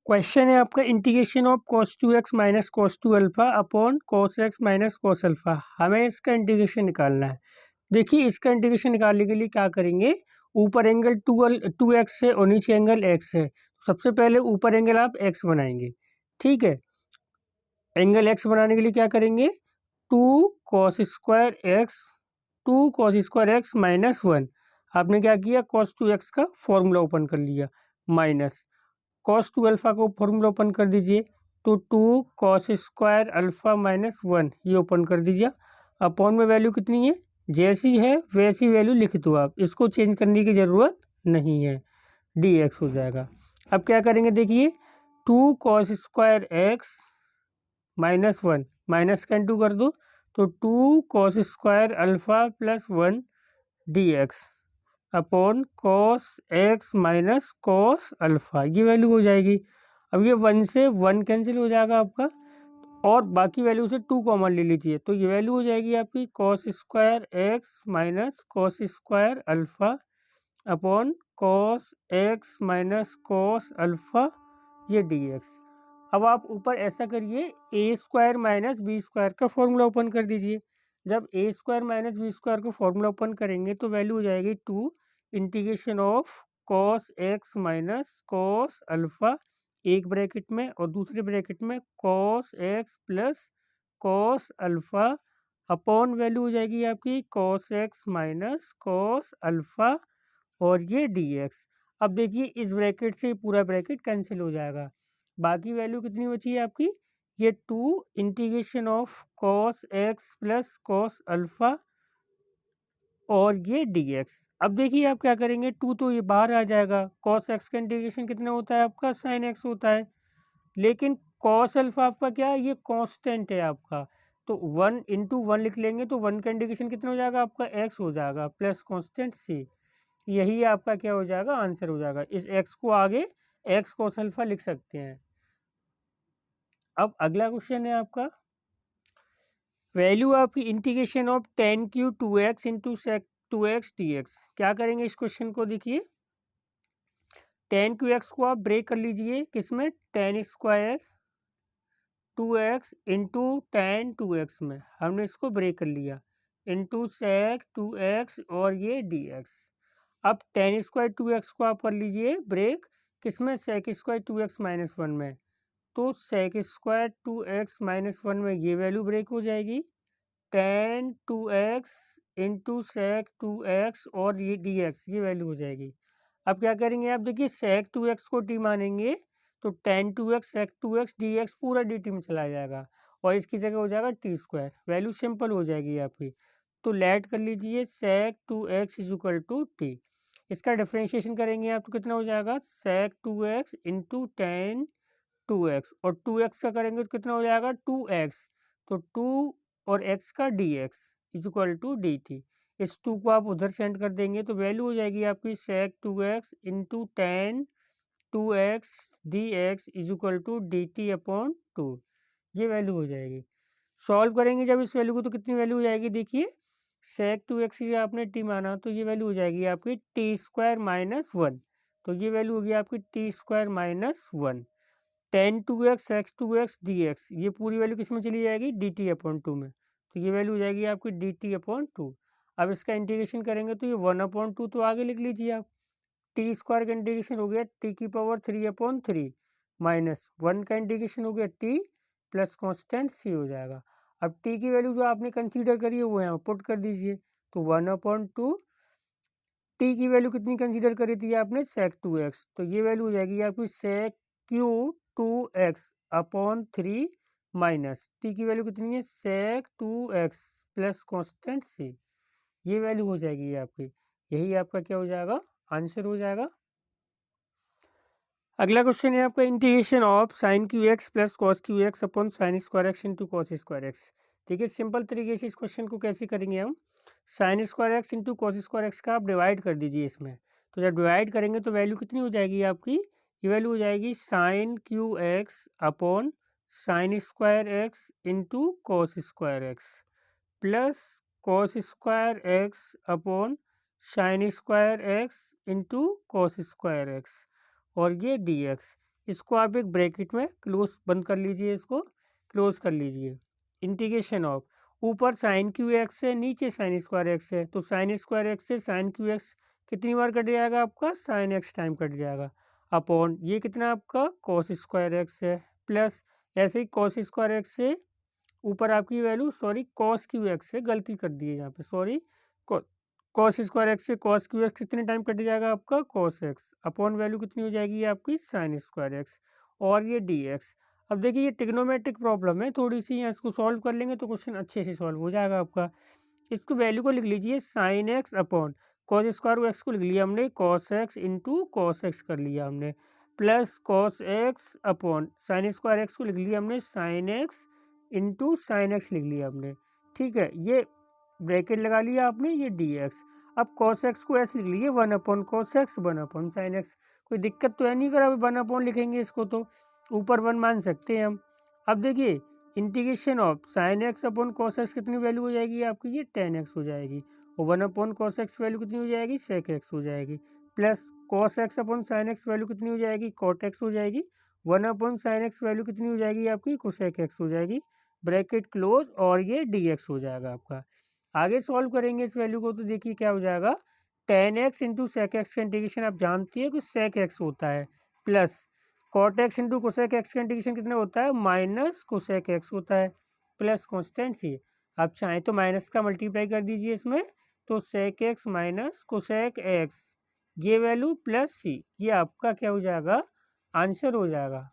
Question है आपका integration of cos 2x minus cos 2 alpha upon cos x minus cos alpha. हमें इसका integration निकालना है। देखिए इसका इंटीग्रेशन निकालने के लिए क्या करेंगे, ऊपर एंगल 2x है और नीचे एंगल x है। सबसे पहले ऊपर एंगल आप x बनाएंगे, ठीक है। एंगल x बनाने के लिए क्या करेंगे, 2 cos square x, 2 cos square x minus 1। आपने क्या किया, cos 2x का फॉर्मूला ओपन कर लिया, माइनस cos 2 अल्फ़ा को फॉर्मूला ओपन कर दीजिए, तो 2 cos स्क्वायर अल्फ़ा माइनस 1 ये ओपन कर दीजिए। अपॉन में वैल्यू कितनी है, जैसी है वैसी वैल्यू लिख दो आप, इसको चेंज करने की ज़रूरत नहीं है, dx हो जाएगा। अब क्या करेंगे, देखिए 2 cos square x minus 1 minus का इंटू कर दो, तो 2 cos square alpha plus 1 dx upon cos x minus cos alpha, ये वैल्यू हो जाएगी। अब ये 1 से 1 कैंसिल हो जाएगा आपका, और बाकी वैल्यू से 2 कॉमन ले लीजिए, तो ये वैल्यू हो जाएगी आपकी cos square x minus cos square alpha upon cos x minus cos alpha, ये डी एक्स। अब आप ऊपर ऐसा करिए, ए स्क्वायर माइनस बी स्क्वायर का फॉर्मूला ओपन कर दीजिए। जब ए स्क्वायर माइनस बी स्क्वायर को फॉर्मूला ओपन करेंगे तो वैल्यू हो जाएगी 2 integration of cos x minus cos alpha, एक ब्रैकेट में, और दूसरे ब्रैकेट में cos x plus cos alpha upon value हो जाएगी आपकी cos x minus cos alpha, और ये डी एक्स। अब देखिए इस ब्रैकेट से पूरा ब्रैकेट कैंसिल हो जाएगा, बाकी वैल्यू कितनी बची है आपकी, ये 2 integration of cos x plus cos alpha और ये डी एक्स। अब देखिए आप क्या करेंगे, 2 तो ये बाहर आ जाएगा, कॉस एक्स का इंटीग्रेशन कितना होता है आपका, साइन एक्स होता है, लेकिन कॉस अल्फ़ा आपका क्या है, ये कांस्टेंट है आपका, तो 1 इंटू 1 लिख लेंगे, तो 1 का इंटीग्रेशन कितना हो जाएगा आपका, एक्स हो जाएगा प्लस कांस्टेंट सी। यही आपका क्या हो जाएगा, आंसर हो जाएगा। इस x को आगे x cos अल्फा लिख सकते हैं। अब अगला क्वेश्चन है आपका, वैल्यू आपकी integration of tan cube 2x into sec 2x dx। क्या करेंगे इस क्वेश्चन को, देखिए टेन क्यू एक्स को आप ब्रेक कर लीजिए, किसमें, ten square 2x into tan 2x में, हमने इसको ब्रेक कर लिया, इंटू सेक 2x और ये dx। अब टेन स्क्वायर 2x को आप कर लीजिए ब्रेक, किसमें, सेक स्क्वायर 2x माइनस 1 में, तो सेक स्क्वायर 2x माइनस 1 में ये वैल्यू ब्रेक हो जाएगी, ten 2x into sec 2x और ये dx, ये वैल्यू हो जाएगी। अब क्या करेंगे आप, देखिए सेक 2x को टी मानेंगे, तो टेन 2x सेक 2x dx पूरा dt में चला जाएगा, और इसकी जगह हो जाएगा टी स्क्वायर, वैल्यू सिंपल हो जाएगी आपकी। तो लेट कर लीजिए sec 2x is equal to t, इसका डिफ्रेंशिएशन करेंगे आप तो कितना हो जाएगा, सेक 2x इंटू टेन 2x, और 2x का करेंगे तो कितना हो जाएगा 2x, तो 2 और x का dx is equal to D T. इस 2 को आप उधर सेंड कर देंगे तो वैल्यू हो जाएगी आपकी sec 2x into tan 2x dx is equal to D T upon 2, ये वैल्यू हो जाएगी। सॉल्व करेंगे जब इस वैल्यू को, तो कितनी वैल्यू हो जाएगी, देखिए सेक 2x से आपने टी माना तो ये वैल्यू हो जाएगी आपकी टी स्क्वायर माइनस 1, तो ये वैल्यू होगी आपकी T square minus 1। Ten 2x x 2x dx, ये पूरी वैल्यू किस में चली जाएगी, डी टी अपॉन 2 में, तो ये वैल्यू हो जाएगी आपकी डी टी अपॉन 2। अब इसका इंटीग्रेशन करेंगे तो ये 1/2 तो आगे लिख लीजिए आप, टी स्क्वायर का इंटीग्रेशन हो गया टी की पावर 3/3 माइनस 1 का इंटीग्रेशन हो गया टी प्लस कॉन्स्टेंट सी हो जाएगा। अब टी की वैल्यू जो आपने कंसीडर करी है वो यहाँ पुट कर दीजिए, तो 1/2, टी की वैल्यू कितनी कंसीडर करी थी आपने, सेक 2x, तो ये वैल्यू हो जाएगी आपकी sec Q 2x upon 3 minus T की वैल्यू कितनी है, सेक 2x प्लस कॉन्स्टेंट सी, ये वैल्यू हो जाएगी आपकी। यही आपका क्या हो जाएगा, आंसर हो जाएगा। अगला क्वेश्चन है आपका integration of sine cube x plus cos Q X upon sine square X into cos square x. ठीक है, सिंपल तरीके से इस क्वेश्चन को कैसे करेंगे हम, sign square X into cos square x का आप डिवाइड कर दीजिए इसमें, तो जब डिवाइड करेंगे तो वैल्यू कितनी हो जाएगी आपकी, ये वैल्यू हो जाएगी sine cube X upon sine square X into cos square X plus cos square X upon sine square X into cos square X और ये dx। इसको आप एक ब्रैकेट में क्लोज बंद कर लीजिए, इसको क्लोज कर लीजिए। इंटीग्रेशन ऑफ ऊपर साइन क्यू एक्स है, नीचे साइन स्क्वायर एक्स है, तो साइन स्क्वायर एक्स से साइन क्यू एक्स कितनी बार कट जाएगा आपका, साइन एक्स टाइम कट जाएगा, अपॉन ये कितना आपका कॉस स्क्वायर एक्स है, प्लस ऐसे ही कॉस स्क्वायर एक्स से ऊपर आपकी value sorry cos Q x से गलती कर दी है यहाँ पे, सॉरी कॉस स्क्वायर एक्स से कॉस क्यू एक्स कितने टाइम कट जाएगा आपका कॉस एक्स, अपॉन वैल्यू कितनी हो जाएगी आपकी साइन स्क्वायर एक्स, और ये डी एक्स। अब देखिए ये ट्रिग्नोमेट्रिक प्रॉब्लम है थोड़ी सी, यहाँ इसको सॉल्व कर लेंगे तो क्वेश्चन अच्छे से सॉल्व हो जाएगा आपका। इसको वैल्यू को लिख लीजिए sine x upon cos square x को लिख लिया हमने cos x into cos x कर लिया हमने, plus cos x upon sine square x को लिख लिया हमने sine x into sine x लिख लिया हमने। ठीक है, ये ब्रैकेट लगा लिया आपने, ये डी एक्स। अब कॉस एक्स को ऐसे लिख लीजिए 1 upon cos x 1 upon sine x, कोई दिक्कत तो है नहीं, अगर आप 1 अपॉन लिखेंगे इसको तो ऊपर 1 मान सकते हैं हम। अब देखिए integration of sine x upon cos x कितनी वैल्यू हो जाएगी आपकी, ये टेन एक्स हो जाएगी, और 1 अपॉन कॉस एक्स वैल्यू कितनी हो जाएगी, सेक एक्स हो जाएगी, plus cos x upon sine x value कितनी हो जाएगी, कॉट एक्स हो जाएगी, 1 अपॉन साइन एक्स वैल्यू कितनी हो जाएगी आपकी, कोसेक एक्स हो जाएगी, ब्रैकेट क्लोज, और ये डी एक्स हो जाएगा आपका। आगे सॉल्व करेंगे इस वैल्यू को तो देखिए क्या हो जाएगा, tan X into sec X का इंटीग्रेशन आप जानती है कि सेक एक्स होता है, plus cot X into cosec X का इंटीग्रेशन कितना होता है, माइनस कोसेक एक्स होता है, प्लस कॉन्स्टेंट सी, आप चाहें तो माइनस का मल्टीप्लाई कर दीजिए इसमें, तो sec X minus cosec X ये वैल्यू प्लस सी, ये आपका क्या हो जाएगा आंसर हो जाएगा।